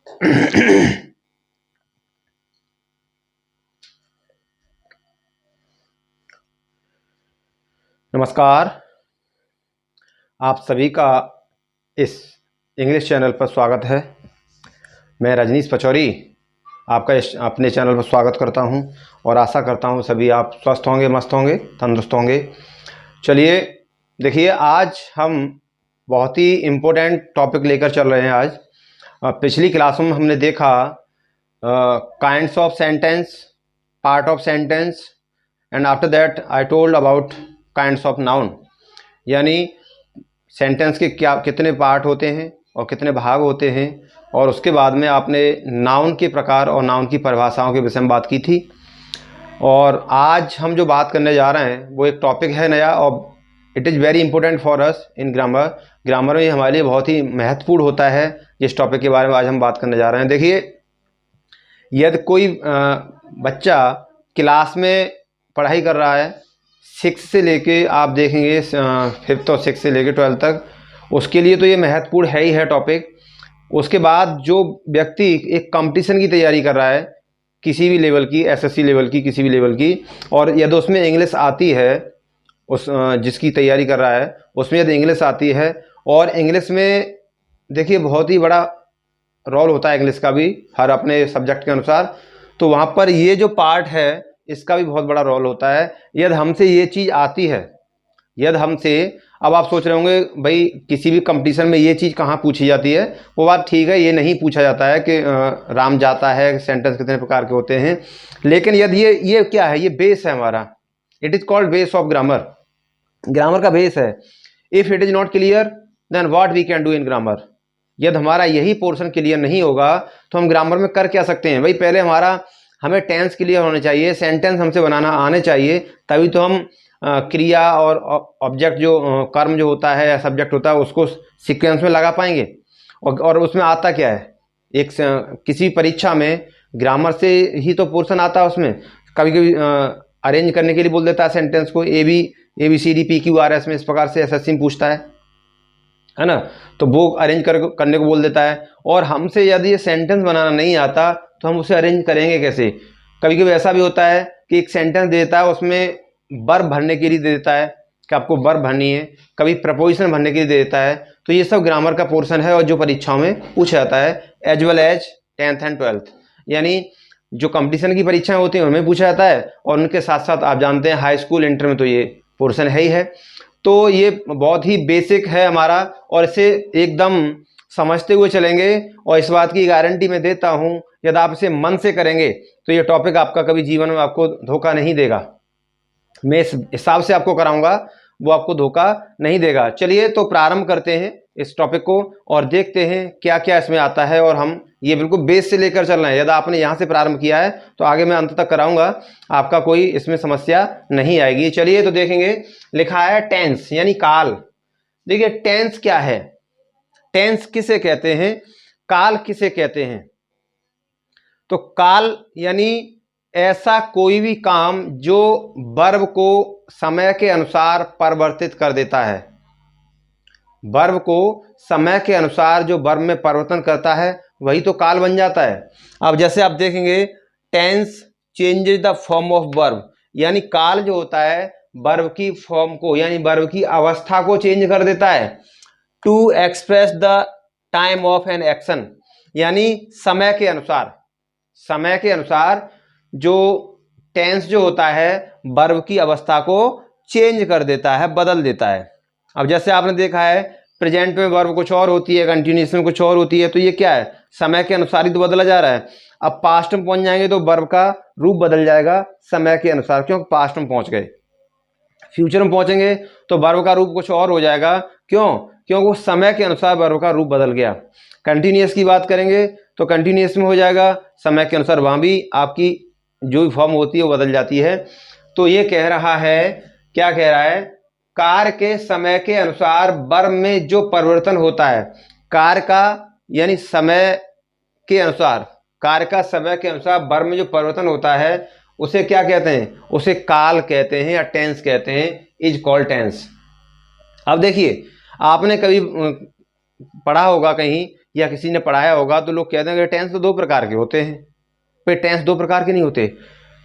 नमस्कार, आप सभी का इस इंग्लिश चैनल पर स्वागत है। मैं रजनीश पचौरी आपका अपने चैनल पर स्वागत करता हूं और आशा करता हूं सभी आप स्वस्थ होंगे, मस्त होंगे, तंदुरुस्त होंगे। चलिए देखिए, आज हम बहुत ही इम्पोर्टेंट टॉपिक लेकर चल रहे हैं। आज पिछली क्लासों में हमने देखा kinds of sentence, part of sentence, and after that I told about kinds of noun, यानी सेंटेंस के क्या कितने पार्ट होते हैं और कितने भाग होते हैं। और उसके बाद में आपने नाउन के प्रकार और नाउन की परिभाषाओं के विषय में बात की थी। और आज हम जो बात करने जा रहे हैं वो एक टॉपिक है नया, और it is very important for us in grammar. Grammar में हमारे लिए बहुत ही महत्वपूर्ण होता है। जिस टॉपिक के बारे में आज हम बात करने जा रहे हैं, देखिए, यदि कोई बच्चा क्लास में पढ़ाई कर रहा है, 6 से लेके आप देखेंगे 5th और 6 से लेके 12 तक, उसके लिए तो ये महत्वपूर्ण है ही है टॉपिक। उसके बाद जो व्यक्ति एक कंपटीशन की तैयारी कर रहा है, किसी भी लेवल की, एसएससी लेवल की, किसी भी लेवल की, और यदि उसमें इंग्लिश आती है, उस जिसकी तैयारी कर रहा है उसमें यदि इंग्लिश आती है, और इंग्लिश में देखिए बहुत ही बड़ा रोल होता है इंग्लिश का भी, हर अपने सब्जेक्ट के अनुसार। तो वहाँ पर ये जो पार्ट है इसका भी बहुत बड़ा रोल होता है। यदि हमसे ये चीज़ आती है, यदि हमसे, अब आप सोच रहे होंगे भाई किसी भी कंपटीशन में ये चीज़ कहाँ पूछी जाती है। वो बात ठीक है, ये नहीं पूछा जाता है कि राम जाता है, सेंटेंस कितने प्रकार के होते हैं। लेकिन यदि ये क्या है, ये बेस है हमारा। It is called base of grammar. Grammar का बेस है। If it is not clear then what we can do in grammar. यदि हमारा यही पोर्शन क्लियर नहीं होगा तो हम ग्रामर में कर क्या सकते हैं भाई। पहले हमें टेंस क्लियर होने चाहिए, सेंटेंस हमसे बनाना आने चाहिए, तभी तो हम क्रिया और ऑब्जेक्ट जो कर्म जो होता है या सब्जेक्ट होता है उसको सीक्वेंस में लगा पाएंगे। और उसमें आता क्या है, किसी परीक्षा में ग्रामर से ही तो पोर्शन आता है। उसमें कभी कभी अरेंज करने के लिए बोल देता है सेंटेंस को, ABCD PQRS में, इस प्रकार से एसएससी में पूछता है ना। तो वो अरेंज करने को बोल देता है। और हमसे यदि ये सेंटेंस बनाना नहीं आता तो हम उसे अरेंज करेंगे कैसे। कभी कभी ऐसा भी होता है कि एक सेंटेंस दे देता है, उसमें वर्ब भरने के लिए दे देता है कि आपको वर्ब भरनी है, कभी प्रपोजिशन भरने के लिए दे देता है। तो ये सब ग्रामर का पोर्शन है और जो परीक्षाओं में पूछा जाता है, as well as 10th and 12th, यानी जो कंपटीशन की परीक्षाएं होती हैं उनमें पूछा जाता है, और उनके साथ साथ आप जानते हैं हाई स्कूल, इंटर में तो ये पोर्शन है ही है। तो ये बहुत ही बेसिक है हमारा, और इसे एकदम समझते हुए चलेंगे। और इस बात की गारंटी मैं देता हूँ, यदि आप इसे मन से करेंगे तो ये टॉपिक आपका कभी जीवन में आपको धोखा नहीं देगा। मैं इस हिसाब से आपको कराऊंगा, वो आपको धोखा नहीं देगा। चलिए तो प्रारंभ करते हैं इस टॉपिक को और देखते हैं क्या क्या इसमें आता है। और हम ये बिल्कुल बेस से लेकर चल रहे हैं। यदि आपने यहाँ से प्रारंभ किया है तो आगे मैं अंत तक कराऊंगा, आपका कोई इसमें समस्या नहीं आएगी। चलिए तो देखेंगे, लिखा है टेंस यानी काल। देखिए टेंस क्या है, टेंस किसे कहते हैं, काल किसे कहते हैं। तो काल यानी ऐसा कोई भी काम जो वर्ब को समय के अनुसार परिवर्तित कर देता है। वर्ब को समय के अनुसार जो वर्ब में परिवर्तन करता है वही तो काल बन जाता है। अब जैसे आप देखेंगे, tense changes the form of verb, यानी काल जो होता है वर्ब की फॉर्म को, यानी वर्ब की अवस्था को चेंज कर देता है। To express the time of an action, यानी समय के अनुसार, समय के अनुसार जो टेंस जो होता है वर्ब की अवस्था को चेंज कर देता है, बदल देता है। अब जैसे आपने देखा है, प्रेजेंट में वर्ब कुछ और होती है, कंटिन्यूस में कुछ और होती है, तो ये क्या है, समय के अनुसार ही तो बदला जा रहा है। अब पास्ट में पहुंच जाएंगे तो वर्ब का रूप बदल जाएगा समय के अनुसार, क्योंकि पास्ट में पहुंच गए। फ्यूचर में पहुंचेंगे तो वर्ब का रूप कुछ और हो जाएगा, क्योंकि वो समय के अनुसार वर्ब का रूप बदल गया। कंटिन्यूस की बात करेंगे तो कंटिन्यूस में हो जाएगा, समय के अनुसार वहाँ भी आपकी जो भी फॉर्म होती है वो बदल जाती है। तो ये कह रहा है, क्या कह रहा है, कार्य के समय के अनुसार वर्ब में जो परिवर्तन होता है, कार्य का यानी समय के अनुसार, कार्य का समय के अनुसार वर्ब में जो परिवर्तन होता है उसे क्या कहते हैं, उसे काल कहते हैं या टेंस कहते हैं, इज कॉल्ड टेंस। अब देखिए, आपने कभी पढ़ा होगा कहीं या किसी ने पढ़ाया होगा तो लोग कहते हैं कि टेंस तो 2 प्रकार के होते हैं। पर टेंस 2 प्रकार के नहीं होते।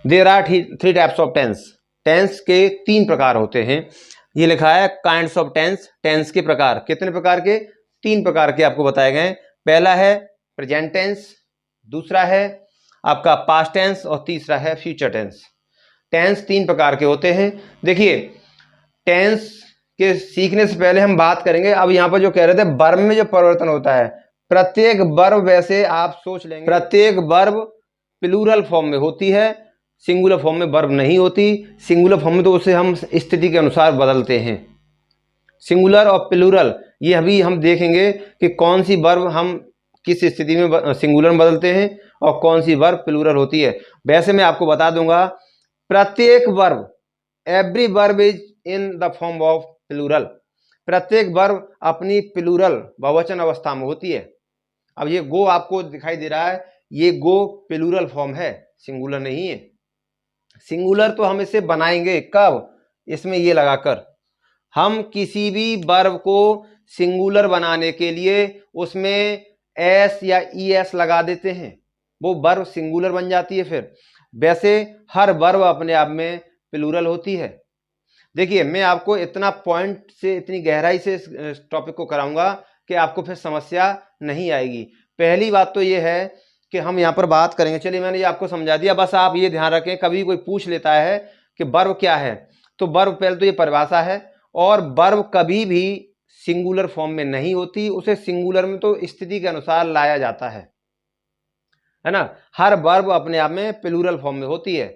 There are 3 types of tense. Tense के 3 प्रकार होते हैं। ये लिखा है काइंड्स ऑफ टेंस। टेंस के प्रकार कितने प्रकार के? 3 प्रकार के आपको बताए गए। पहला है प्रेजेंट टेंस, दूसरा है आपका पास्ट टेंस और तीसरा है फ्यूचर टेंस। टेंस 3 प्रकार के होते हैं। देखिए टेंस के सीखने से पहले हम बात करेंगे, अब यहां पर जो कह रहे थे वर्ब में जो परिवर्तन होता है, प्रत्येक वर्ब, वैसे आप सोच लेंगे प्रत्येक वर्ब प्लूरल फॉर्म में होती है, सिंगुलर फॉर्म में वर्ब नहीं होती। सिंगुलर फॉर्म में तो उसे हम स्थिति के अनुसार बदलते हैं। सिंगुलर और प्लूरल ये अभी हम देखेंगे कि कौन सी वर्ब हम किस स्थिति में सिंगुलर में बदलते हैं और कौन सी वर्ब प्लूरल होती है। वैसे मैं आपको बता दूंगा, प्रत्येक verb, every verb is in the form of plural. प्रत्येक वर्ब अपनी प्लूरल बहुवचन अवस्था में होती है। अब ये गो आपको दिखाई दे रहा है, ये गो प्लूरल फॉर्म है, सिंगुलर नहीं है। सिंगुलर तो हम इसे बनाएंगे कब? इसमें ये लगाकर हम किसी भी वर्ब को सिंगुलर बनाने के लिए उसमें एस या ई एस लगा देते हैं, वो वर्ब सिंगुलर बन जाती है। फिर वैसे हर वर्ब अपने आप में प्लूरल होती है। देखिए मैं आपको इतना पॉइंट से, इतनी गहराई से इस टॉपिक को कराऊंगा कि आपको फिर समस्या नहीं आएगी। पहली बात तो ये है कि हम यहाँ पर बात करेंगे, चलिए मैंने ये आपको समझा दिया, बस आप ये ध्यान रखें कभी कोई पूछ लेता है कि वर्ब क्या है, तो वर्ब पहले तो ये परिभाषा है, और वर्ब कभी भी सिंगुलर फॉर्म में नहीं होती, उसे सिंगुलर में तो स्थिति के अनुसार लाया जाता है ना। हर वर्ब अपने आप में प्लूरल फॉर्म में होती है।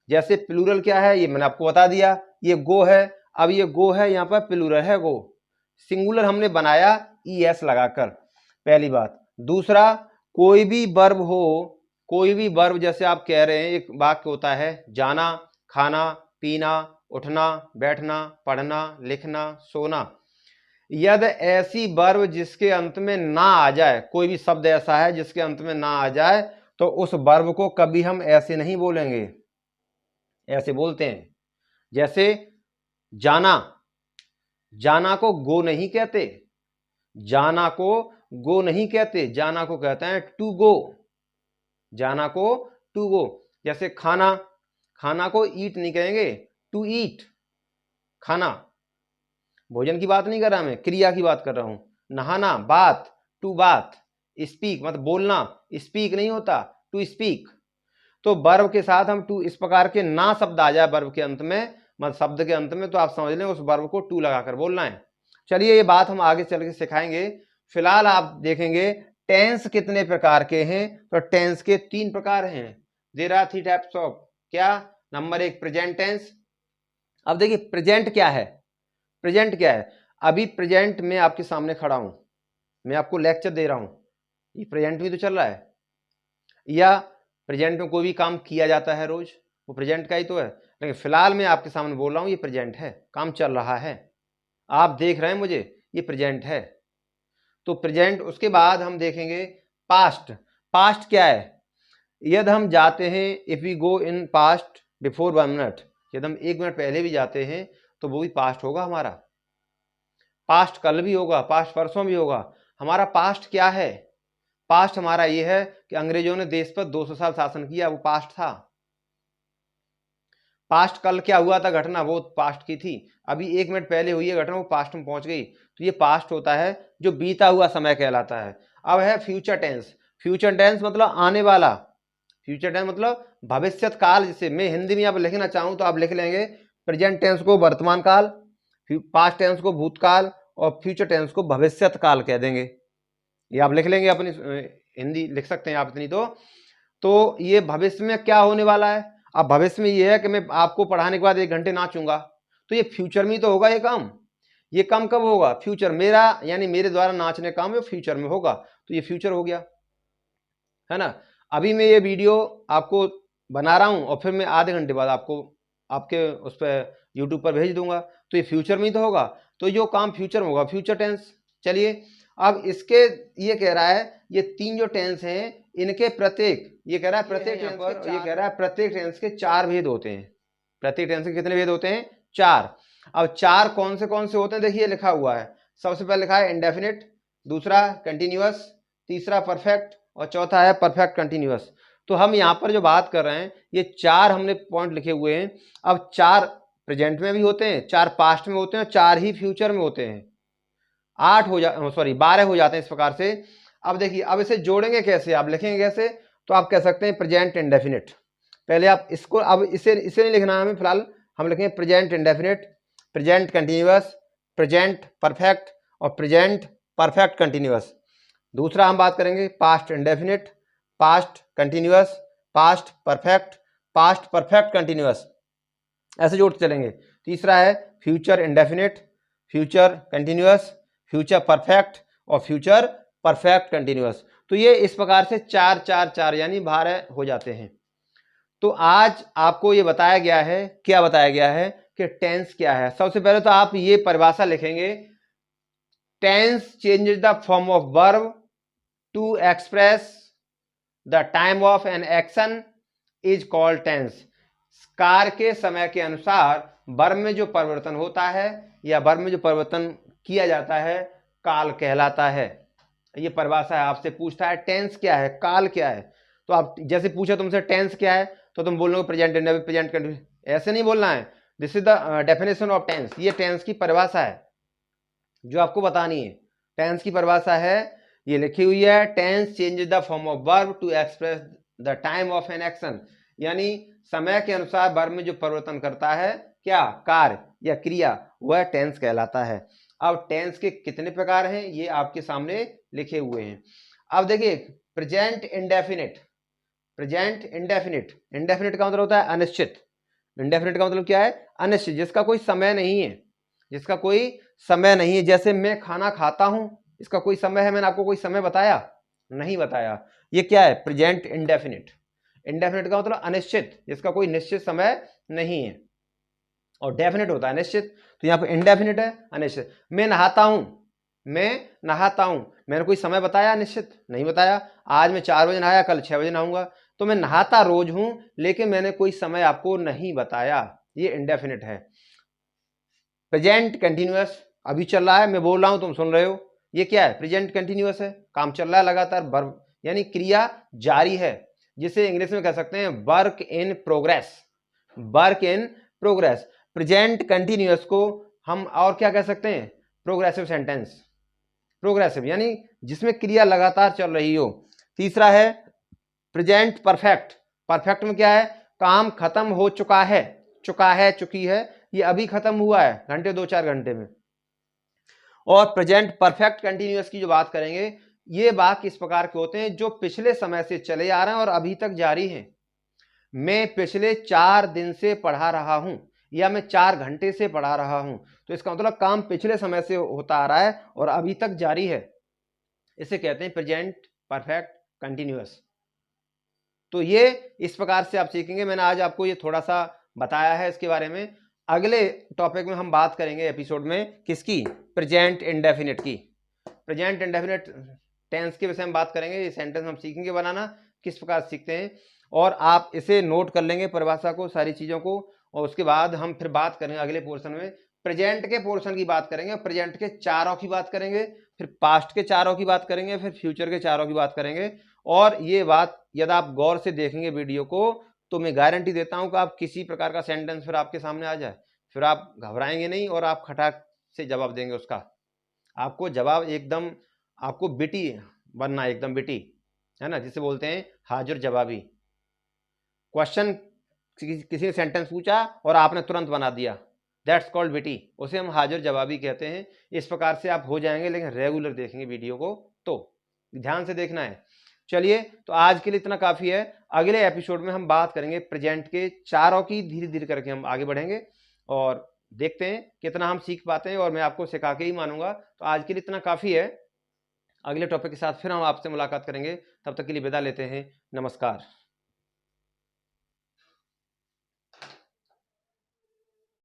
जैसे प्लूरल क्या है ये मैंने आपको बता दिया, ये गो है, अब ये गो है, यहाँ पर प्लूरल है गो, सिंगुलर हमने बनाया ई एस लगाकर, पहली बात। दूसरा, कोई भी वर्ब हो, कोई भी वर्ब, जैसे आप कह रहे हैं एक वाक्य होता है जाना, खाना, पीना, उठना, बैठना, पढ़ना, लिखना, सोना, यदि ऐसी वर्ब जिसके अंत में ना आ जाए, कोई भी शब्द ऐसा है जिसके अंत में ना आ जाए, तो उस वर्ब को कभी हम ऐसे नहीं बोलेंगे, ऐसे बोलते हैं। जैसे जाना, जाना को गो नहीं कहते, जाना को गो नहीं कहते, जाना को कहते हैं टू गो, जाना को टू गो। जैसे खाना, खाना को ईट नहीं कहेंगे, टू ईट, खाना। भोजन की बात नहीं कर रहा मैं, क्रिया की बात कर रहा हूं। नहाना, बात, टू बात। स्पीक मतलब बोलना, स्पीक नहीं होता, टू स्पीक। तो वर्ब के साथ हम टू, इस प्रकार के ना शब्द आ जाए वर्ब के अंत में, मतलब शब्द के अंत में, तो आप समझ लें उस वर्ब को टू लगाकर बोलना है। चलिए ये बात हम आगे चल के सिखाएंगे। फिलहाल आप देखेंगे टेंस कितने प्रकार के हैं, तो टेंस के 3 प्रकार हैं। देयर आर 3 टाइप्स ऑफ, क्या? Number 1 present tense. अब देखिए प्रेजेंट क्या है, प्रेजेंट क्या है? अभी प्रेजेंट में आपके सामने खड़ा हूं, मैं आपको लेक्चर दे रहा हूं, ये प्रेजेंट भी तो चल रहा है, या प्रेजेंट में कोई भी काम किया जाता है रोज, वो प्रेजेंट का ही तो है। लेकिन फिलहाल मैं आपके सामने बोल रहा हूं, ये प्रेजेंट है, काम चल रहा है, आप देख रहे हैं मुझे, ये प्रेजेंट है। तो प्रेजेंट, उसके बाद हम देखेंगे पास्ट। पास्ट क्या है? यदि हम जाते हैं, if we go in past before 1 minute, यदि हम 1 मिनट पहले भी जाते हैं तो वो भी पास्ट होगा हमारा। पास्ट कल भी होगा, पास्ट परसों भी होगा। हमारा पास्ट क्या है? पास्ट हमारा ये है कि अंग्रेजों ने देश पर 200 साल शासन किया, वो पास्ट था। पास्ट कल क्या हुआ था घटना, वो पास्ट की थी। अभी 1 मिनट पहले हुई है घटना, वो पास्ट में पहुंच गई, तो ये पास्ट होता है, जो बीता हुआ समय कहलाता है। अब है फ्यूचर टेंस। फ्यूचर टेंस मतलब आने वाला, फ्यूचर टेंस मतलब भविष्यत काल। जिसे मैं हिंदी में अब लिखना चाहूं तो आप लिख लेंगे प्रेजेंट टेंस को वर्तमान काल, पास्ट टेंस को भूतकाल, और फ्यूचर टेंस को भविष्यत काल कह देंगे। ये आप लिख लेंगे, अपनी हिंदी लिख सकते हैं आप इतनी तो ये भविष्य में क्या होने वाला है। अब भविष्य में ये है कि मैं आपको पढ़ाने के बाद 1 घंटे नाचूंगा, तो ये फ्यूचर में तो होगा ये काम। ये काम कब होगा? फ्यूचर, मेरा यानी मेरे द्वारा नाचने काम है फ्यूचर में होगा, तो ये फ्यूचर हो गया, है ना। अभी मैं ये वीडियो आपको बना रहा हूं और फिर मैं आधे घंटे बाद आपको आपके उस पर यूट्यूब पर भेज दूंगा, तो ये फ्यूचर में ही तो होगा, तो जो काम फ्यूचर में होगा फ्यूचर टेंस। चलिए अब इसके, ये कह रहा है ये 3 जो टेंस हैं, इनके प्रत्येक, ये कह रहा है प्रत्येक टेंस के, ये कह रहा है प्रत्येक टेंस के 4 भेद होते हैं। प्रत्येक टेंस के कितने भेद होते हैं? 4। अब 4 कौन से होते हैं? देखिए लिखा हुआ है, सबसे पहले लिखा है इंडेफिनिट, दूसरा कंटिन्यूअस, तीसरा परफेक्ट और चौथा है परफेक्ट कंटिन्यूअस। तो हम यहाँ पर जो बात कर रहे हैं ये 4 हमने पॉइंट लिखे हुए हैं। अब 4 प्रेजेंट में भी होते हैं, 4 पास्ट में होते हैं और 4 ही फ्यूचर में होते हैं। 12 हो जाते हैं इस प्रकार से। अब देखिए, अब इसे जोड़ेंगे कैसे, आप लिखेंगे कैसे, तो आप कह सकते हैं प्रेजेंट इंडेफिनिट। पहले आप इसको, अब इसे नहीं लिखना है हमें, फिलहाल हम लिखेंगे present indefinite, present continuous, present perfect और प्रेजेंट परफेक्ट कंटिन्यूअस। दूसरा हम बात करेंगे past indefinite, past continuous, past perfect, past perfect continuous, ऐसे जोड़ते चलेंगे। तीसरा है future indefinite, future continuous, future perfect और फ्यूचर परफेक्ट कंटिन्यूअस। तो ये इस प्रकार से 4 4 4 यानी 12 हो जाते हैं। तो आज आपको ये बताया गया है, क्या बताया गया है कि टेंस क्या है। सबसे पहले तो आप ये परिभाषा लिखेंगे, tense changes the form of verb to express the time of an action is called tense. कार्य के समय के अनुसार वर्ब में जो परिवर्तन होता है या वर्ब में जो परिवर्तन किया जाता है काल कहलाता है। ये परिभाषा है, आपसे पूछता है टेंस क्या है, काल क्या है। तो आप जैसे पूछा तुमसे टेंस क्या है तो तुम बोलोगे प्रेजेंट इंडेफिनिट, प्रेजेंट कंटिन्यूअस, ऐसे नहीं बोलना है। This is the definition of tense. ये टेंस की परिभाषा है जो आपको बतानी है। टेंस की परिभाषा है, ये लिखी हुई है, tense changes the form of verb to express the time of an action. यानी समय के अनुसार वर्ब में जो परिवर्तन करता है क्या, कार्य या क्रिया, वह टेंस कहलाता है। अब टेंस के कितने प्रकार हैं ये आपके सामने लिखे हुए हैं। अब देखिए present indefinite, present indefinite, indefinite का मतलब होता है अनिश्चित। इंडेफिनिट का मतलब क्या है, अनिश्चित, जिसका कोई समय नहीं है, जिसका कोई समय नहीं है। जैसे मैं खाना खाता हूं, इसका कोई समय है, मैंने आपको कोई समय बताया, नहीं बताया। ये क्या है, प्रेजेंट इंडेफिनिट। इंडेफिनिट का मतलब अनिश्चित, जिसका कोई निश्चित समय नहीं है। और डेफिनिट होता है निश्चित, तो यहाँ पे इंडेफिनिट है, अनिश्चित। मैं नहाता हूं, मैं नहाता हूं, मैंने कोई समय बताया, निश्चित नहीं बताया। आज मैं 4 बजे नहाया, कल 6 बजे नहाऊंगा। तो मैं नहाता रोज हूं लेकिन मैंने कोई समय आपको नहीं बताया, ये इंडेफिनिट है। प्रेजेंट कंटिन्यूअस, अभी चल रहा है, मैं बोल रहा हूं तुम सुन रहे हो, ये क्या है, प्रेजेंट कंटिन्यूअस है, काम चल रहा है लगातार, वर्ब यानी क्रिया जारी है, जिसे इंग्लिश में कह सकते हैं work in progress, work in progress. Present continuous को हम और क्या कह सकते हैं, प्रोग्रेसिव सेंटेंस, प्रोग्रेसिव यानी जिसमें क्रिया लगातार चल रही हो। तीसरा है प्रेजेंट परफेक्ट, परफेक्ट में क्या है, काम खत्म हो चुका है, चुका है, चुकी है, ये अभी खत्म हुआ है घंटे 2-4 घंटे में। और प्रेजेंट परफेक्ट कंटिन्यूअस की जो बात करेंगे, ये वाक्य इस प्रकार के होते हैं जो पिछले समय से चले आ रहे हैं और अभी तक जारी हैं। मैं पिछले 4 दिन से पढ़ा रहा हूं या मैं 4 घंटे से पढ़ा रहा हूं, तो इसका मतलब काम पिछले समय से होता आ रहा है और अभी तक जारी है, इसे कहते हैं प्रेजेंट परफेक्ट कंटिन्यूअस। तो ये इस प्रकार से आप सीखेंगे। मैंने आज आपको ये थोड़ा सा बताया है इसके बारे में। अगले टॉपिक में हम बात करेंगे एपिसोड में किसकी, प्रेजेंट इंडेफिनिट की। प्रेजेंट इंडेफिनिट टेंस के विषय में बात करेंगे, ये सेंटेंस हम सीखेंगे बनाना, किस प्रकार सीखते हैं। और आप इसे नोट कर लेंगे परिभाषा को, सारी चीज़ों को। और उसके बाद हम फिर बात करेंगे अगले पोर्शन में, प्रेजेंट के पोर्शन की बात करेंगे, प्रेजेंट के चारों की बात करेंगे, फिर पास्ट के चारों की बात करेंगे, फिर फ्यूचर के चारों की बात करेंगे। और ये बात यदि आप गौर से देखेंगे वीडियो को, तो मैं गारंटी देता हूं कि आप किसी प्रकार का सेंटेंस फिर आपके सामने आ जाए, फिर आप घबराएंगे नहीं और आप खटाक से जवाब देंगे उसका। आपको जवाब एकदम, आपको बिटी बनना, एकदम बिटी, है ना, जिसे बोलते हैं हाजिर जवाबी। क्वेश्चन किसी ने सेंटेंस पूछा और आपने तुरंत बना दिया, दैट्स कॉल्ड बिटी, उसे हम हाजिर जवाबी कहते हैं। इस प्रकार से आप हो जाएंगे, लेकिन रेगुलर देखेंगे वीडियो को, तो ध्यान से देखना है। चलिए, तो आज के लिए इतना काफ़ी है। अगले एपिसोड में हम बात करेंगे प्रेजेंट के चारों की, धीरे धीरे करके हम आगे बढ़ेंगे और देखते हैं कितना हम सीख पाते हैं, और मैं आपको सिखा के ही मानूंगा। तो आज के लिए इतना काफ़ी है। अगले टॉपिक के साथ फिर हम आपसे मुलाकात करेंगे, तब तक के लिए विदा लेते हैं, नमस्कार।